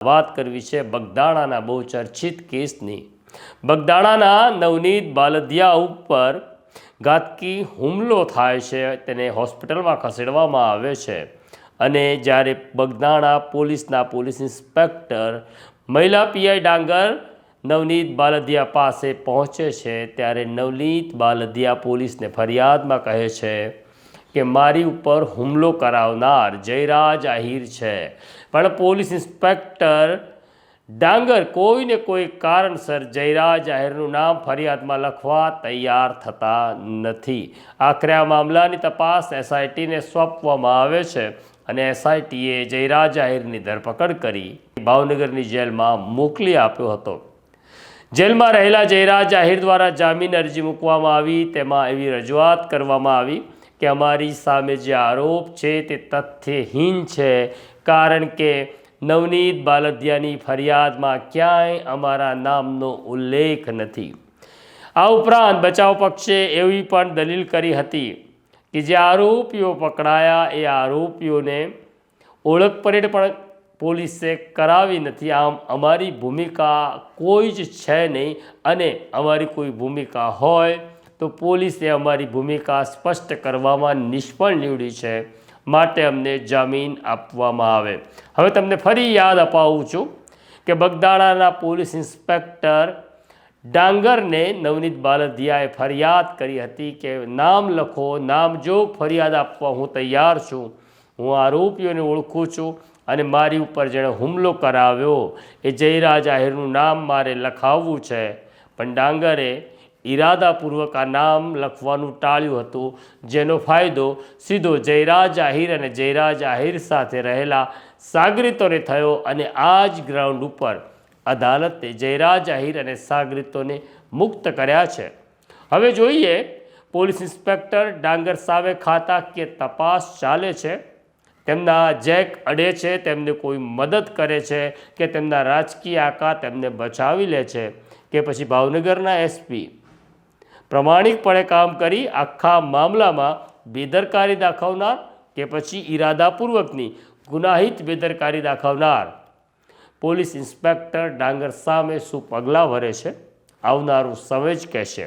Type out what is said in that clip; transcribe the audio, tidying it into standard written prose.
વાત કરવી છે બગદાણાના બહુ ચર્ચિત કેસની। બગદાણાના નવનીત બાલદિયા ઉપર ઘાતકી હુમલો થાય છે, તેને હોસ્પિટલમાં ખસેડવામાં આવે છે અને જ્યારે બગદાણા પોલીસના પોલીસ ઇન્સ્પેક્ટર મહિલા પીઆઈ ડાંગર નવનીત બાલદિયા પાસે પહોંચે છે ત્યારે નવનીત બાલદિયા પોલીસને ફરિયાદમાં કહે છે કે મારી ઉપર હુમલો કરાવનાર જયરાજ આહિર છે, પણ પોલીસ ઇન્સ્પેક્ટર ડાંગર કોઈને કોઈ કારણસર જયરાજ આહિરનું નામ ફરિયાદમાં લખવા તૈયાર થતા નથી। આખરે આ મામલાની તપાસ એસઆઈટીને સોંપવામાં આવે છે અને એસઆઈટીએ જયરાજ આહિરની ધરપકડ કરી ભાવનગરની જેલમાં મોકલી આપ્યો હતો। જેલમાં રહેલા જયરાજ આહિર દ્વારા જામીન અરજી મૂકવામાં આવી। તેમાં એવી રજૂઆત કરવામાં આવી કે અમારી સામે જે આરોપ છે તે તથ્યહીન છે, કારણ કે નવનીત બાલદિયાની ફરિયાદમાં ક્યાંય અમારા નામનો ઉલ્લેખ નથી। આ ઉપરાંત બચાવ પક્ષે એવી પણ દલીલ કરી હતી કે જે આરોપીઓ પકડાયા એ આરોપીઓને ઓળખ પરેડ પણ પોલીસે કરાવી નથી, આમ અમારી ભૂમિકા કોઈ જ છે નહીં અને અમારી કોઈ ભૂમિકા હોય તો પોલીસે અમારી ભૂમિકા સ્પષ્ટ કરવામાં નિષ્ફળ નીવડી છે, માટે અમને જામીન આપવામાં આવે। હવે તમને ફરી યાદ અપાવું છું કે બગદાણાના પોલીસ ઇન્સ્પેક્ટર ડાંગરને નવનીત બાલદિયાએ ફરિયાદ કરી હતી કે નામ લખો, નામજોગ ફરિયાદ આપવા હું તૈયાર છું, હું આરોપીઓને ઓળખું છું અને મારી ઉપર જેણે હુમલો કરાવ્યો એ જયરાજ આહિરનું નામ મારે લખાવવું છે, પણ ડાંગરે ઈરાદાપૂર્વક આ નામ લખવાનું ટાળ્યું હતું, જેનો ફાયદો સીધો જયરાજ આહિર અને જયરાજ આહિર સાથે રહેલા સાગરીતોને થયો અને આ જ ગ્રાઉન્ડ ઉપર અદાલતે જયરાજ આહિર અને સાગરીતોને મુક્ત કર્યા છે। હવે જોઈએ પોલીસ ઇન્સ્પેક્ટર ડાંગર સામે ખાતાકીય તપાસ ચાલે છે, તેમના જેક અડે છે, તેમને કોઈ મદદ કરે છે કે તેમના રાજકીય આકા તેમને બચાવી લે છે કે પછી ભાવનગરના એસપી પ્રમાણિકપણે કામ કરી આખા મામલામાં બેદરકારી દાખવનાર કે પછી ઈરાદાપૂર્વકની ગુનાહિત બેદરકારી દાખવનાર પોલીસ ઇન્સ્પેક્ટર ડાંગર સામે શું પગલાં ભરે છે, આવનારું સમય જ કહેશે।